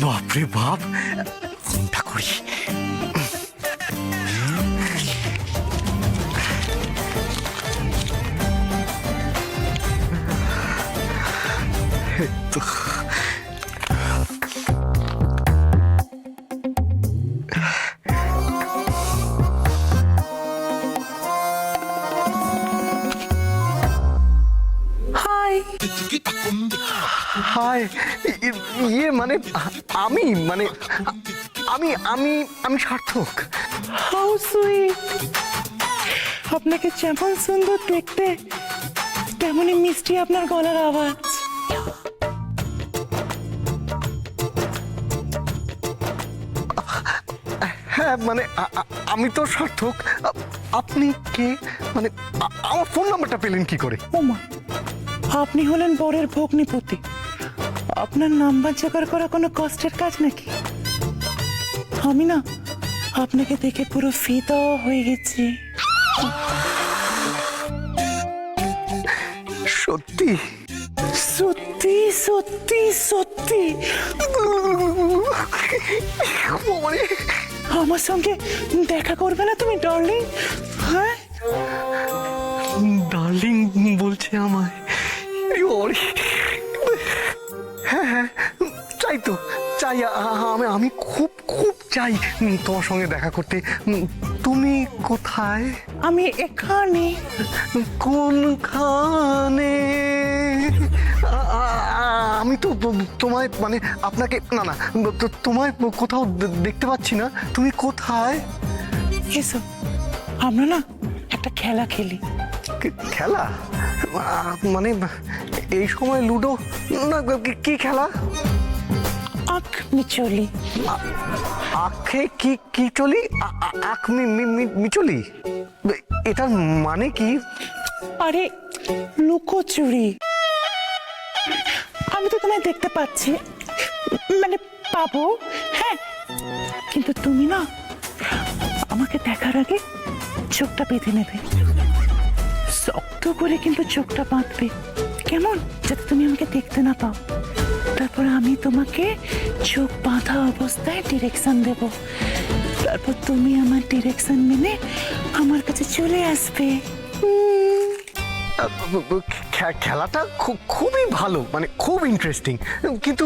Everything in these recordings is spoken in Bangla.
বাপরে বাপ, কোনটা করি? তো হাই। হাই, ইয়ে মানে আমি মানে আমি আমি আমি সার্থক। How sweet. আপনাকে যেমন সুন্দর দেখতে, তেমনই মিষ্টি আপনার গলার আওয়াজ। হ্যাঁ মানে আমি তো সার্থক। আপনি কে? মানে আমার ফোন নাম্বারটা পেলেন কি করে? ওমা, আপনি হলেন বরের ভগ্নিপতি। আপনার নাম্বার জোগাড় করা কোনো কষ্টের কাজ নাকি? আমি না আপনাকে দেখে পুরো ফিদা হয়ে গেছি। সত্যি? সত্যি সত্যি সত্যি। মানে আমার সঙ্গে দেখা করবে না তুমি ডার্লিং? হ্যাঁ, ডার্লিং বলছে আমায়? হ্যাঁ হ্যাঁ, চাই তো চাই। আমি খুব খুব চাই তোমার সঙ্গে দেখা করতে। তুমি কোথায়? আমি এখানে। কোনখানে? আমি তো তোমায় মানে আপনাকে না না তোমায় কোথাও দেখতে পাচ্ছি না। তুমি কোথায়? এসো, আমরা না একটা খেলা খেলি। খেলা? মানে এই সময় লুডো? না, কি খেলা? আখ মিচলি। আখে কি কি চলি? আখ মিচলি? এটার মানে কি? আরে লুকোচুরি। আমি তো তোমায় দেখতে পাচ্ছি, মানে পাবো। হ্যাঁ, কিন্তু তুমি না আমাকে দেখার আগে চোখটা বেঁধে নেবে, শক্ত করে কিন্তু চোখটা বাঁধবে, কেমন? যাতে তুমি আমাকে দেখতে না পাও। তারপর আমি তোমাকে চোখ বাঁধা অবস্থায় ডিরেকশন দেব। তারপর তুমি আমার ডিরেকশন মেনে আমার কাছে চলে আসবে। খেলাটা খুবই ভালো, মানে খুব ইন্টারেস্টিং, কিন্তু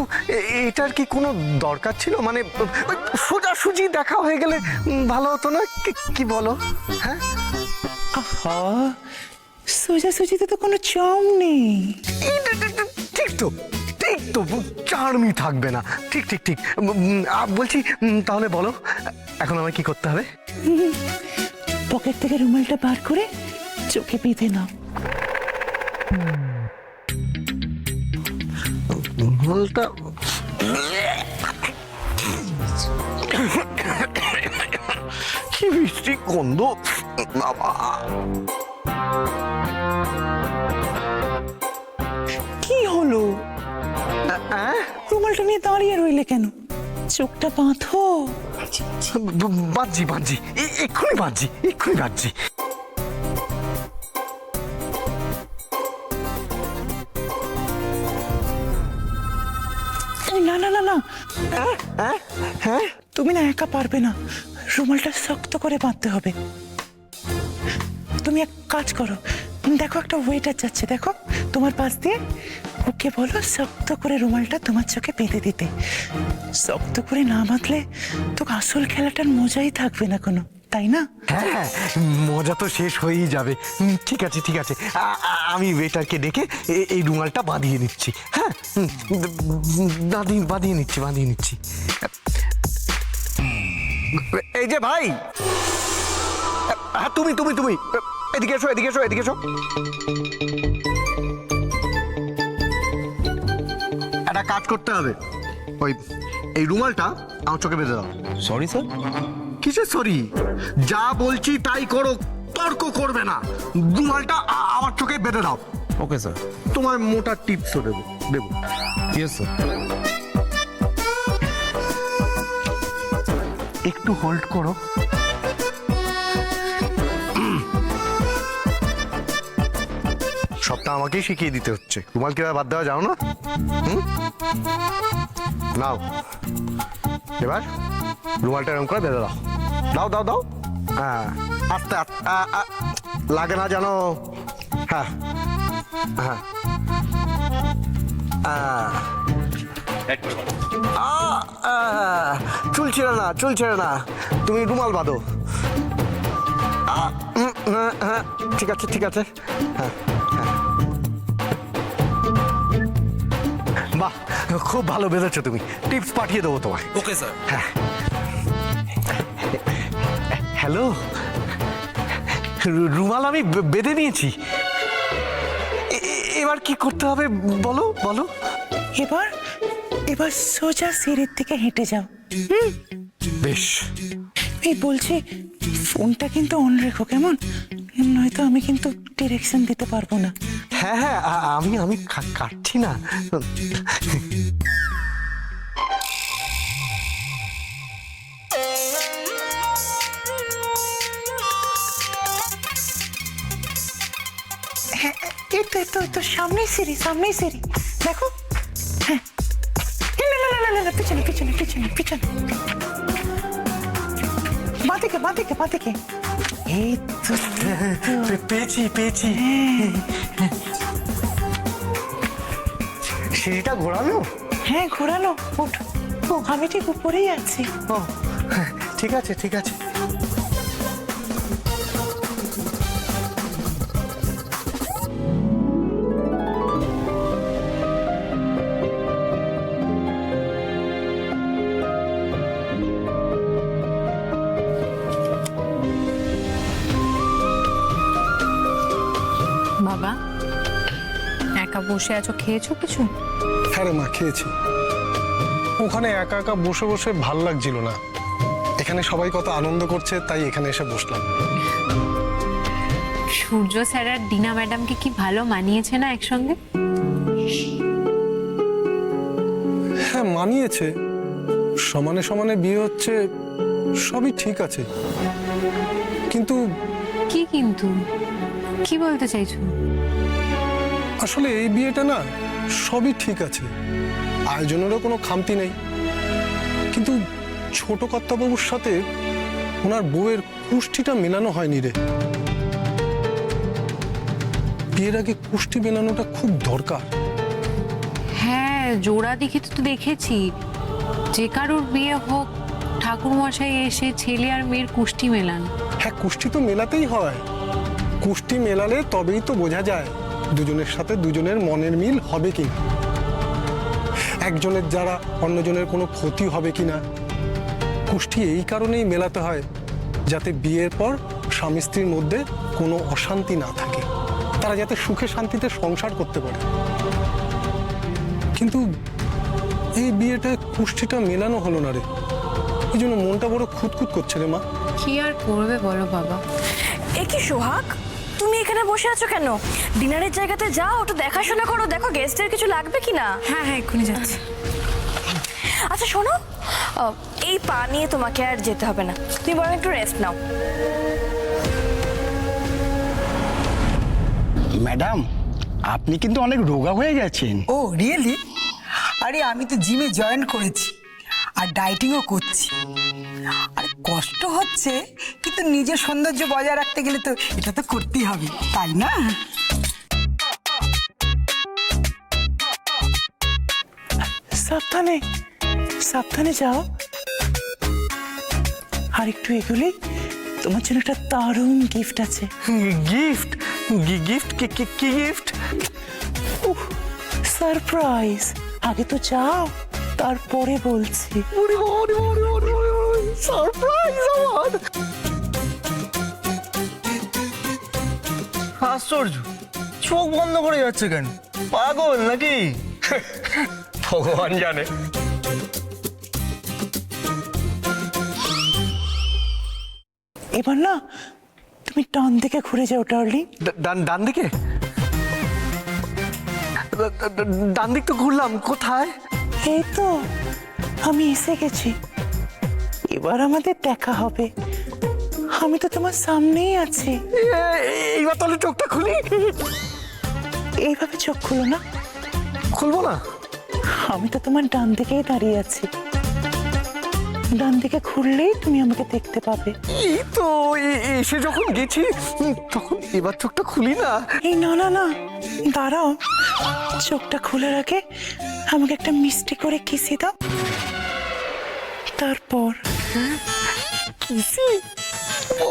এটার কি কোনো দরকার ছিল? মানে সোজাসুজি দেখা হয়ে গেলে ভালো হতো না? কি বলো? হ্যাঁ, আহা, সোজাসুজিতে তো কোনো চম নেই। ঠিক তো, ঠিক তো, চার্মই থাকবে না। ঠিক ঠিক ঠিক। বলছি, তাহলে বলো এখন আমায় কি করতে হবে? পকেট থেকে রুমালটা বার করে চোখে বেঁধে নাও। রুমালটা কি মিষ্টি গন্ধ বাবা! কি হলো? রুমালটা নিয়ে দাঁড়িয়ে রইলে কেন? চোখটা বাঁধো। বাঁধছি বাঁধছি, এক্ষুনি বাঁধছি, এক্ষুনি বাঁধছি। না না না না, হ্যাঁ, তুমি না একা পারবে না, রুমালটা শক্ত করে বাঁধতে হবে। তুমি এক কাজ করো, দেখো একটা ওয়েটার যাচ্ছে, দেখো তোমার পাশ দিয়ে, ওকে বলো শক্ত করে রুমালটা তোমার চোখে বেঁধে দিতে। শক্ত করে না বাঁধলে তো আসল খেলাটার মজাই থাকবে না কোনো, তাই না? হ্যাঁ, মজা তো শেষ হয়েই যাবে। ঠিক আছে ঠিক আছে, আমি ওয়েটারকে ডেকে এই রুমালটা বাঁধিয়ে নিচ্ছি। হ্যাঁ, বাঁধিয়ে নিচ্ছি। এই যে ভাই, হ্যাঁ তুমি তুমি তুমি এদিকে এসো, এদিকে এসো, এদিকে এসো। একটা কাজ করতে হবে, ওই এই রুমালটা আমার চোখে বেঁধে দাও। Sorry sir. কিসের সরি? যা বলছি তাই করো, তর্ক করবে না। রুমালটা আমার চোখে বেঁধে দাও। Okay sir. তোমার মোটা টিপসও দেবো। Yes sir. একটু হোল্ড করো। সবটা আমাকেই শিখিয়ে দিতে হচ্ছে। রুমাল কিভাবে বাদ দেওয়া যাও না? নাও এবার রুমালটা এরকম করে বেঁধে দাও। দাও দাও দাও। হ্যাঁ আস্তে আস্তে লাগে না জানো। হ্যাঁ হ্যাঁ চুল ছেড়ে না, চুল ছেড়ে না, তুমি রুমাল বাঁধো। হ্যাঁ ঠিক আছে ঠিক আছে। হ্যাঁ হ্যাঁ বাহ, খুব ভালো বেঁধেছো তুমি। টিপস পাঠিয়ে দেবো তোমায়। Okay sir. হ্যাঁ হ্যালো, রুমাল আমি বেঁধে নিয়েছি। এবার কি করতে হবে বলো বলো। এবার এবার সোজা সিঁড়ির দিকে হেঁটে যাও। বেশ। এই বলছি, ফোনটা কিন্তু অন রেখো কেমন, নয়তো আমি কিন্তু ডিরেকশন দিতে পারবো না। হ্যাঁ হ্যাঁ আমি আমি কাটছি না। হ্যাঁ এই তো সামনেই সিঁড়ি, সামনেই সিঁড়ি, দেখো। হ্যাঁ না না না না না, পিছনে পিছনে পিছনে পিছনে, বাঁদিকে বাঁদিকে বাঁদিকে। এই তো পেয়েছি পেয়েছি। সিঁড়িটা ঘোরানো? হ্যাঁ ঘোরানো। ওঠ, ও আমি ঠিক উপরেই আছি। ও ঠিক আছে ঠিক আছে। বাবা, একা বসে আছো, খেয়েছো কিছু? হ্যাঁ রে মা, খেয়েছি। ওখানে একা একা বসে বসে ভাল লাগছিল না। এখানে সবাই কত আনন্দ করছে, তাই এখানে এসে বসলাম। সূর্য স্যার আর ডিনা ম্যাডামকে কি ভালো মানিয়েছে না একসঙ্গে? হ্যাঁ মানিয়েছে, সমানে সমানে বিয়ে হচ্ছে, সবই ঠিক আছে। কিন্তু কি কিন্তু? কি বলতে চাইছো? আসলে এই বিয়েটা না, সবই ঠিক আছে, আয়োজনেরও কোনো খামতি নেই। কিন্তু ছোট কর্তাবাবুর সাথে ওনার বউয়ের কুষ্টিটা মেলানো হয়নি রে। বিয়ের আগে কুষ্টি মেলানোটা খুব দরকার। হ্যাঁ, জোড়া দেখে তো দেখেছি, যে কারোর বিয়ে হোক ঠাকুর মশাই এসে ছেলে আর মেয়ের কুষ্টি মেলান। হ্যাঁ কুষ্টি তো মেলাতেই হয়, কুষ্টি মেলালে তবেই তো বোঝা যায় দুজনের সাথে দুজনের মনের মিল হবে কি, একজনের দ্বারা অন্যজনের কোনো ক্ষতি হবে কিনা। কুষ্টি এই কারণেই মেলাতে হয় যাতে বিয়ের পর স্বামী স্ত্রীর মধ্যে কোনো অশান্তি না থাকে, তারা যাতে সুখে শান্তিতে সংসার করতে পারে। কিন্তু এই বিয়েটা কুষ্টিটা মেলানো হলো না রে, এই জন্য মনটা বড় খুঁতখুত করছে রে মা। কি আর করবে বলো বাবা। এ কি সোহাগ, তুমি এখানে বসে আছো কেন? ডিনারের জায়গাতে যাও, একটু দেখাশোনা করো, দেখো গেস্টের কিছু লাগবে কিনা। হ্যাঁ হ্যাঁ এক্ষুনি যাচ্ছি। আচ্ছা শোনো, এই পা নিয়ে তোমাকে আর যেতে হবে না, তুমি বরং একটু রেস্ট নাও। ম্যাডাম, আপনি কিন্তু অনেক রোগা হয়ে গেছেন। ও রিয়েলি? আরে আমি তো জিমে জয়েন করেছি আর ডায়েটিংও করছি। আর কষ্ট হচ্ছে, কিন্তু নিজের সৌন্দর্য বজায় রাখতে গেলে তো এটা তো করতেই হবে, তাই না? সাবধানে সাবধানে যাও। আর একটু এগুলি, তোমার জন্য একটা দারুণ গিফট আছে। গিফট? গিফট? কি গিফট? সারপ্রাইজ, আগে তো যাও, তারপরে বলছি। সারপ্রাইজ আমার। আশ্চর্য, চোখ বন্ধ করে যাচ্ছে কেন? পাগল নাকি? ভগবান জানে। এবার না তুমি ডান দিকে ঘুরে যাও ডার্লিং। ডান দিকে? ডান দিক তো ঘুরলাম, কোথায়? এই তো আমি এসে গেছি, এবার আমাদের দেখা হবে। আমি তো তোমার সামনেই আছি। এইবার তাহলে চোখটা খুলি। এইভাবে চোখ খুলো না। খুলবো না? আমি তো তোমার ডান দিকেই দাঁড়িয়ে আছি, ডান দিকে ঘুরলেই তুমি আমাকে দেখতে পাবে। এই তো এসে যখন গেছি তখন এবার চোখটা খুলি না। এই না না না, দাঁড়াও, চোখটা খোলার আগে আমাকে একটা মিষ্টি করে কিসি দাও, তারপর কিসি?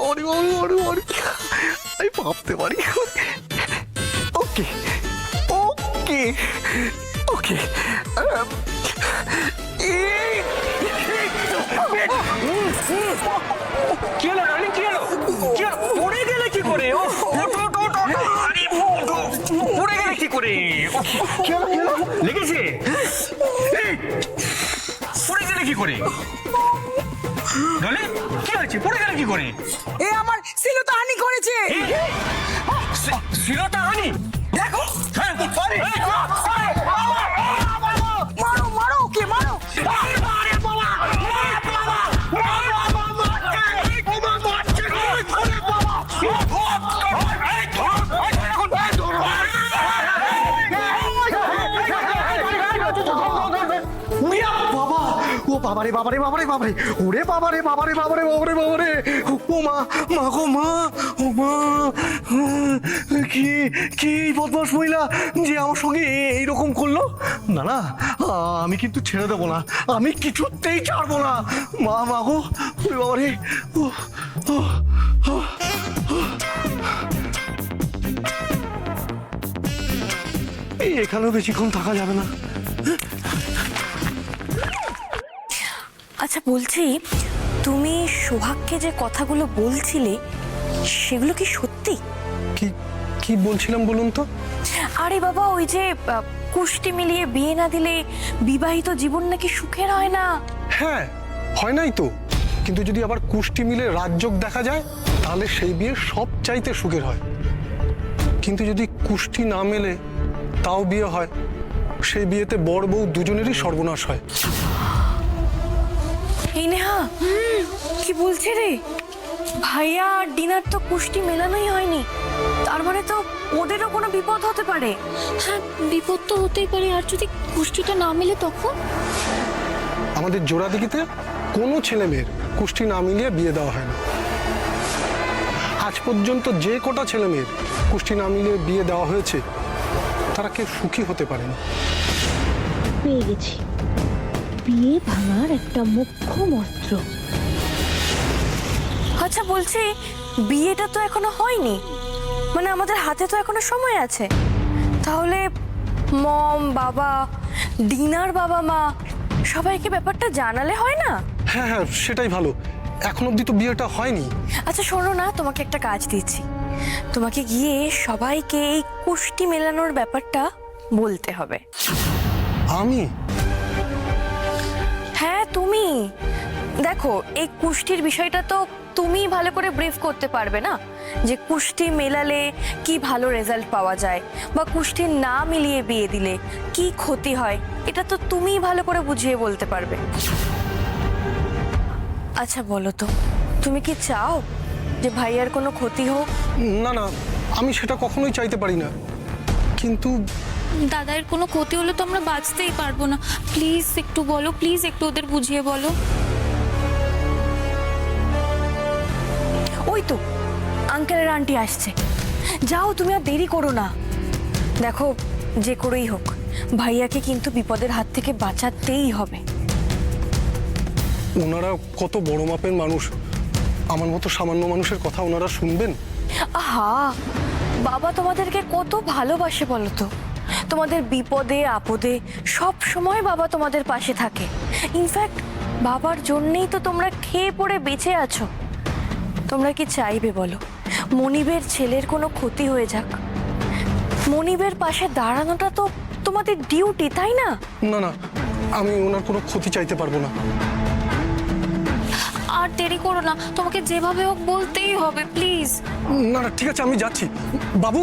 ওরে ওরে ওরে ওরে, আমি ভাবতে পারি। ওকে ওকে ওকে। কি হলো রানী, কি হলো? কি হলো? পড়ে গেলে কি করে? ও ওঠো ওঠো ওঠো, আরে ওঠো। পড়ে গেলে কি করে? কি হলো, কি হলো? লেগেছে? এই, পড়ে গেলে কি করে? ডলি, কি হয়েছে? পড়ে গেলে কি করে? এ আমার শ্লীলতাহানি করেছে। শ্লীলতাহানি? দেখো, হ্যাঁ, আরে, মারো মারো ওকে, মারো। বাবা, ও বাবারে বাবারে বাবারে বাবারে, ওরে বাবারে বাবারে বাবারে বাবারে বাবারে, ও মা, মা গো মা, ও মা, কি কি বদমাস মহিলা যে আমার সঙ্গে এইরকম করলো? না না, আমি কিন্তু ছেড়ে দেবো না, আমি কিছুতেই ছাড়বো না। মা, মা গো, ওরে বাবারে, ও ও ও, এই এখানেও বেশিক্ষণ থাকা যাবে না। আচ্ছা বলছি, তুমি সোহাগকে যে কথাগুলো বলছিলে সেগুলো কি সত্যি? কি কি বলছিলাম বলুন তো? আরে বাবা, ওই যে কুষ্টি মিলিয়ে বিয়ে না দিলে বিবাহিত জীবন নাকি সুখের হয় না। হ্যাঁ, হয় নাই তো, কিন্তু যদি আবার কুষ্টি মিলে রাজযোগ দেখা যায় তাহলে সেই বিয়ে সব চাইতে সুখের হয়। কিন্তু যদি কুষ্টি না মেলে তাও বিয়ে হয়, সেই বিয়েতে বর বউ দুজনেরই সর্বনাশ হয়। এই নেহা, কি বলছে রে? ভাইয়া আর ডিনার তো কুষ্টি মেলানোই হয়নি, তার মানে তো ওদেরও কোনো বিপদ হতে পারে। হ্যাঁ, বিপদ তো হতেই পারে। আর যদি কুষ্টিটা না মেলে তখন? আমাদের জোড়াদিঘিতে কোনো ছেলে মেয়ের কুষ্টি না মিলিয়ে বিয়ে দেওয়া হয় না। আজ পর্যন্ত যে কটা ছেলে মেয়ের কুষ্টি না মিলিয়ে বিয়ে দেওয়া হয়েছে তারা কেউ সুখী হতে পারেনি। পেয়ে গেছি বিয়ে ভাঙার একটা মোক্ষম অস্ত্র। আচ্ছা বলছি, বিয়েটা তো এখনো হয়নি, মানে আমাদের হাতে তো এখনো সময় আছে। তাহলে মম, বাবা, ডিনার, বাবা মা সবাইকে ব্যাপারটা জানালে হয় না? হ্যাঁ হ্যাঁ, সেটাই ভালো। এখন অবধি তো বিয়েটা হয়নি। আচ্ছা শোনো না, তোমাকে একটা কাজ দিচ্ছি, তোমাকে গিয়ে সবাইকে এই কুষ্টি মেলানোর ব্যাপারটা বলতে হবে। আমি? হ্যাঁ তুমি। দেখো, এই কুষ্টির বিষয়টা তো তুমি ভালো করে ব্রিফ করতে পারবে না, যে কুষ্টি মেলালে কি ভালো রেজাল্ট পাওয়া যায়, বা কুষ্টি না মিলিয়ে বিয়ে দিলে কি ক্ষতি হয়, এটা তো তুমি ভালো করে বুঝিয়ে বলতে পারবে। আচ্ছা বলো তো, তুমি কি চাও যে ভাইয়ার কোনো ক্ষতি হোক? না না, আমি সেটা কখনোই চাইতে পারি না, কিন্তু দাদার কোনো ক্ষতি হলে তো আমরা বাঁচতেই পারবো না। প্লিজ একটু বলো, প্লিজ একটু ওদের বুঝিয়ে বলো। ওই তো আঙ্কেলের আন্টি আসছে, যাও তুমি আর দেরি করো না। দেখো, যে করেই হোক ভাইয়াকে কিন্তু বিপদের হাত থেকে বাঁচাতেই হবে। ওনারা কত বড় মাপের মানুষ, আমার মতো সামান্য মানুষের কথা ওনারা শুনবেন? আহা, বাবা তোমাদেরকে কত ভালোবাসে বলো তো। তোমাদের বিপদে আপদে সব সময় বাবা তোমাদের পাশে থাকে। ইনফ্যাক্ট বাবার জন্যই তো তোমরা খেয়ে পড়ে বেঁচে আছো। তোমরা কি চাইবে বলো মনিবের ছেলের কোনো ক্ষতি হয়ে যাক? মনিবের পাশে দাঁড়ানোটা তো তোমাদের ডিউটি, তাই না? না না, আমি ওনার কোনো ক্ষতি চাইতে পারবো না। আর দেরি করো না, তোমাকে যেভাবে হোক বলতেই হবে, প্লিজ। না না, ঠিক আছে, আমি যাচ্ছি। বাবু,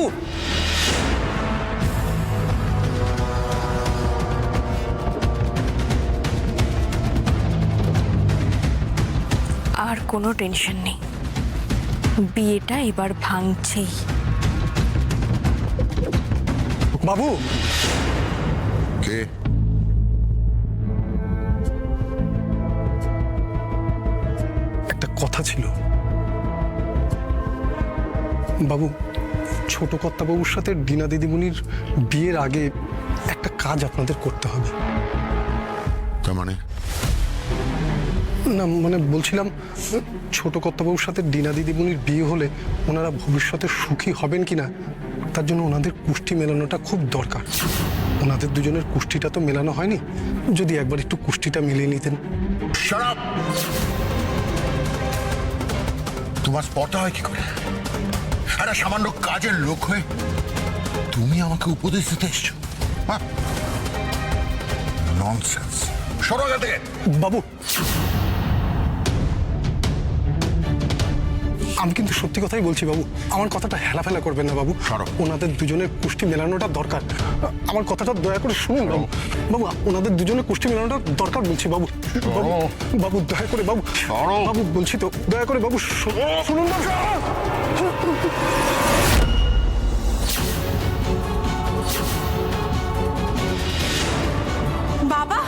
আর কোনো টেনশন নেই, বিয়েটা এবার ভাঙছেই। বাবু, কে? ছিল। বাবু, ছোট কর্তাবাবুর সাথে ডিনা দিদিমণির বিয়ের আগে একটা কাজ আপনাদের করতে হবে। তার মানে? না মানে বলছিলাম, ছোট কর্তাবাবুর সাথে ডিনা দিদিমণির বিয়ে হলে ওনারা ভবিষ্যতে সুখী হবেন কিনা তার জন্য ওনাদের কুষ্টি মেলানোটা খুব দরকার। ওনাদের দুজনের কুষ্টিটা তো মেলানো হয়নি, যদি একবার একটু কুষ্টিটা মিলিয়ে নিতেন। Shut up! তোমার স্পর্ধা হয় কি করে? একটা সামান্য কাজের লোক হয়ে তুমি আমাকে উপদেশ দিতে এসছো? ননসেন্স। সরো এখান থেকে। বাবু, আমি কিন্তু সত্যি কথাই বলছি বাবু, আমার কথাটা হেলাফেলা করবেন না বাবু। সরো। ওনাদের দুজনের কুষ্টি মেলানোটা দরকার। আমার কথাটা দয়া করে শুনুন বাবু। বাবু, ওনাদের দুজনের কুষ্টি মেলানোটা দরকার বলছি বাবু। বাবু, বাবু দয়া করে বাবু। সরো। বাবু বলছি তো, দয়া করে বাবু শুনুন না। বাবা,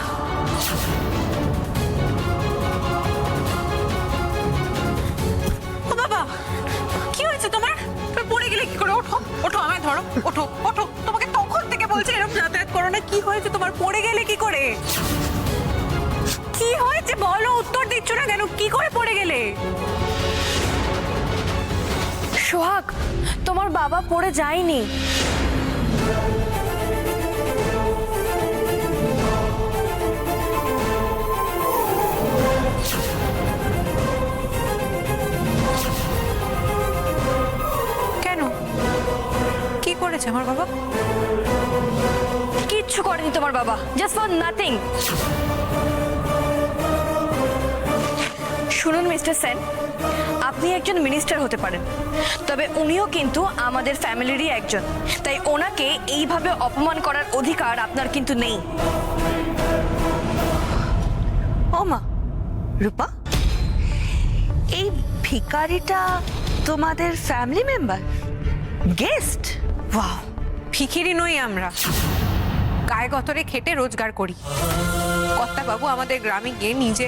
ও বাবা, কি হয়েছে তোমার? তুমি পড়ে গেলে কি করে? ওঠো ওঠো, আমায় ধরো, ওঠো ওঠো। তোমাকে তখন থেকে বলছি এরকম যাতায়াত করো না। কি হয়েছে তোমার? পড়ে গেলে কি করে? কি হয়েছে বলো, উত্তর দিচ্ছ না কেন? কি করে পড়ে গেলে? সোহাগ, তোমার বাবা পড়ে যায়নি। কেন? কি করেছে আমার বাবা? কিচ্ছু করেনি তোমার বাবা, জাস্ট ফর নাথিং। শুনুন মিস্টার সেন, আপনি একজন মিনিস্টার হতে পারেন, তবে উনিও কিন্তু আমাদের ফ্যামিলিরই একজন, তাই ওনাকে এইভাবে অপমান করার অধিকার আপনার কিন্তু নেই। ও মা, রূপা, এই ভিখারিটা তোমাদের ফ্যামিলি মেম্বার, গেস্ট? ওয়াও, ভিখিরি নই আমরা, গায়ে গতরে খেটে রোজগার করি। কর্তাবাবু আমাদের গ্রামে গিয়ে নিজে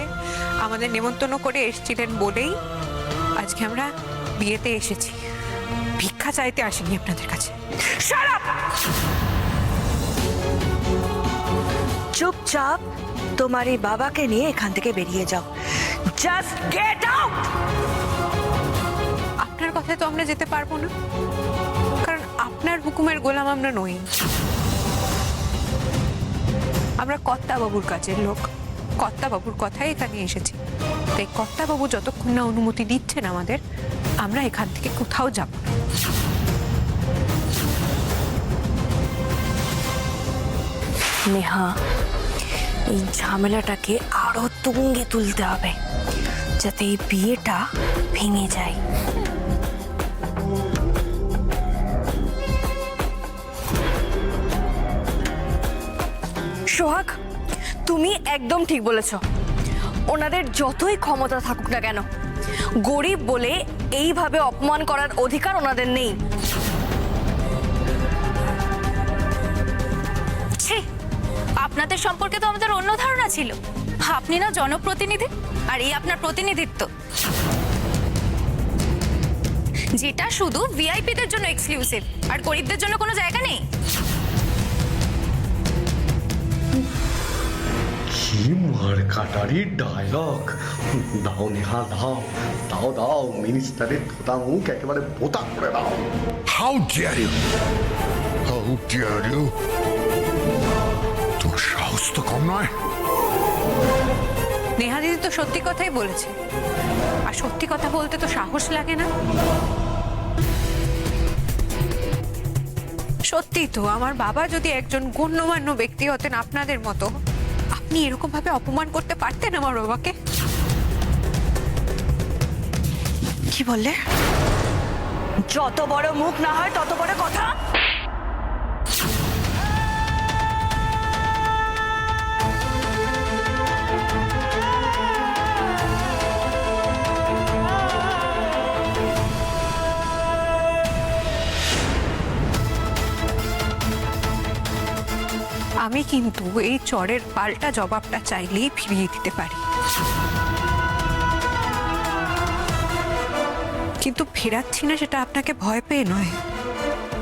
আমাদের নেমন্তন্ন করে এসেছিলেন বলেই আজকে আমরা বিয়েতে এসেছি। ভিক্ষা চাইতে আসিনি আপনাদের কাছে। Shut up! চুপচাপ তোমার এই বাবাকে নিয়ে এখান থেকে বেরিয়ে যাও। Just get out! আপনার কথায় তো আমরা যেতে পারবো না, কারণ আপনার হুকুমের গোলাম আমরা নই। আমরা কর্তাবাবুর কাছের লোক, কর্তাবাবুর কথাই এখানে এসেছি। তাই কর্তাবাবু যতক্ষণ না অনুমতি দিচ্ছেন আমাদের, আমরা এখান থেকে কোথাও যাব না। নেহা, এই ঝামেলাটাকে আরো তুঙ্গে তুলতে হবে, যাতে এই বিয়েটা ভেঙে যায়। সোহাগ, তুমি একদম ঠিক বলেছ। ওনাদের যতই ক্ষমতা থাকুক না কেন, গরিব বলে এইভাবে অপমান করার অধিকার ওনাদের নেই। ছি, আপনাদের সম্পর্কে তো আমাদের অন্য ধারণা ছিল। আপনি না জনপ্রতিনিধি, আর এই আপনার প্রতিনিধিত্ব, যেটা শুধু ভিআইপিদের জন্য এক্সক্লুসিভ, আর গরিবদের জন্য কোনো জায়গা নেই। কি মার কাটারি ডায়লগ! দাও নেহা, দাও দাও দাও, মিনিস্টারের ধোতা মুখ একেবারে বোতা করে দাও। How dare you? How dare you? তোমার সাহস তো কম নয়। নেহা দিদি তো সত্যি কথাই বলেছে, আর সত্যি কথা বলতে তো সাহস লাগে না। সত্যি তো, আমার বাবা যদি একজন গণ্যমান্য ব্যক্তি হতেন আপনাদের মতো, আপনি এরকম ভাবে অপমান করতে পারতেন আমার বাবাকে? কি বললে? যত বড় মুখ না হয় তত বড় কথা। আমি কিন্তু এই চরের পাল্টা জবাবটা চাইলেই ফিরিয়ে দিতে পারি। কিন্তু ফেরাচ্ছি না সেটা আপনাকে ভয় পেয়ে নয়,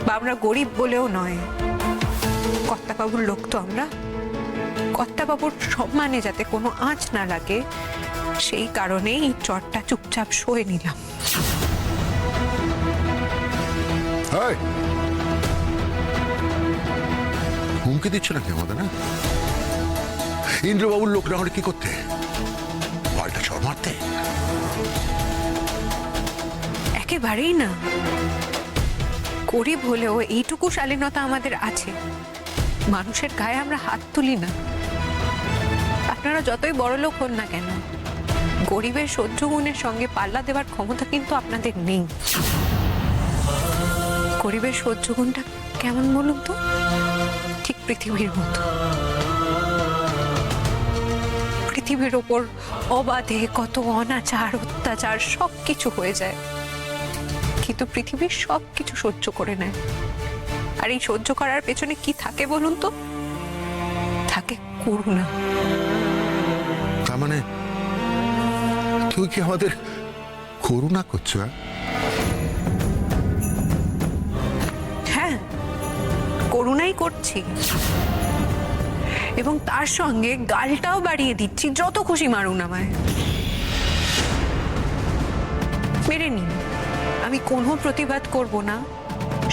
বা আমরা গরিব বলেও নয়। কর্তাবাবুর লোক তো আমরা, কর্তাবাবুর সম্মানে যাতে কোনো আঁচ না লাগে সেই কারণেই এই চটটা চুপচাপ সয়ে নিলাম। এই, হুমকি দিচ্ছ নাকি আমাদের? না, ইন্দ্রবাবুর লোক না হলে কি করতে? পাল্টা চড় মারতে? একেবারেই না। গরিব হলেও এইটুকু শালীনতা আমাদের আছে, মানুষের গায়ে আমরা হাত তুলি না। আপনারা যতই বড় লোক হন না কেন, গরিবের সহ্য গুণের সঙ্গে পাল্লা দেওয়ার ক্ষমতা কিন্তু আপনাদের নেই। গরিবের সহ্য গুণটা কেমন বলুন তো? ঠিক পৃথিবীর মতো। পৃথিবীর ওপর অবাধে কত অনাচার অত্যাচার সবকিছু হয়ে যায়, কিন্তু পৃথিবীর সবকিছু সহ্য করে নেয়। আর এই সহ্য করার পেছনে কি থাকে বলুন তো? থাকে করুণা। তার মানে তুই কি আমাদের করুণা করছো? হ্যাঁ, করুণাই করছি, এবং তার সঙ্গে গালটাও বাড়িয়ে দিচ্ছি। যত খুশি মারুন আমায়, মেরে নিন, আমি কোনো প্রতিবাদ করব না।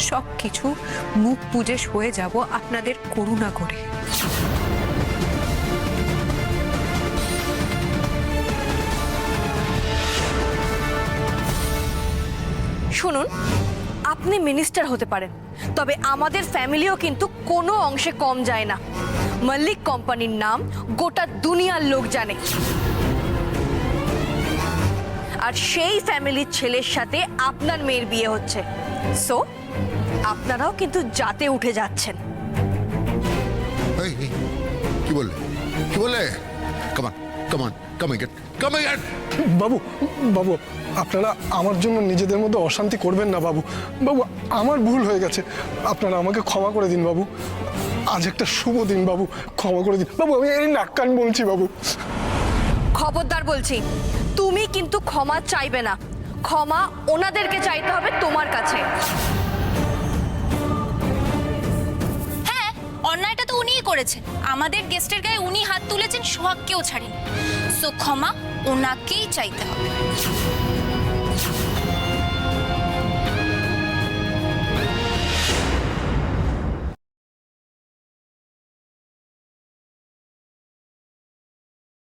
সবকিছু মুখ বুজে সয়ে যাব আপনাদের করুণা করে। শুনুন, আপনি মিনিস্টার হতে পারেন, তবে আমাদের ফ্যামিলিও কিন্তু কোনো অংশে কম যায় না। মল্লিক কোম্পানির নাম গোটা দুনিয়ার লোক জানে, আর সেই ফ্যামিলির ছেলের সাথে আপনার মেয়ের বিয়ে হচ্ছে। সো আপনারাও কিন্তু জাতে উঠে যাচ্ছেন। এই, এই, কি বললে? কি বললে? কামান কামান কামিং কামিং। বাবু, বাবু, আপনারা আমার জন্য নিজেদের মধ্যে অশান্তি করবেন না বাবু। বাবু, আমার ভুল হয়ে গেছে, আপনারা আমাকে ক্ষমা করে দিন বাবু। আজ একটা শুভ দিন বাবু, ক্ষমা করে দিন বাবু। আমি এই নাক কান বলছি বাবু। খবরদার বলছি, তুমি কিন্তু ক্ষমা চাইবে না, ক্ষমা ওনাদেরকে চাইতে হবে তোমার কাছে। হ্যাঁ, অন্যায়টা তো উনিই করেছেন। আমাদের গেস্টের গায়ে উনি হাত তুলেছেন, সোহাগকেও ছাড়েন। সো ক্ষমা ওনাকেই চাইতে হবে।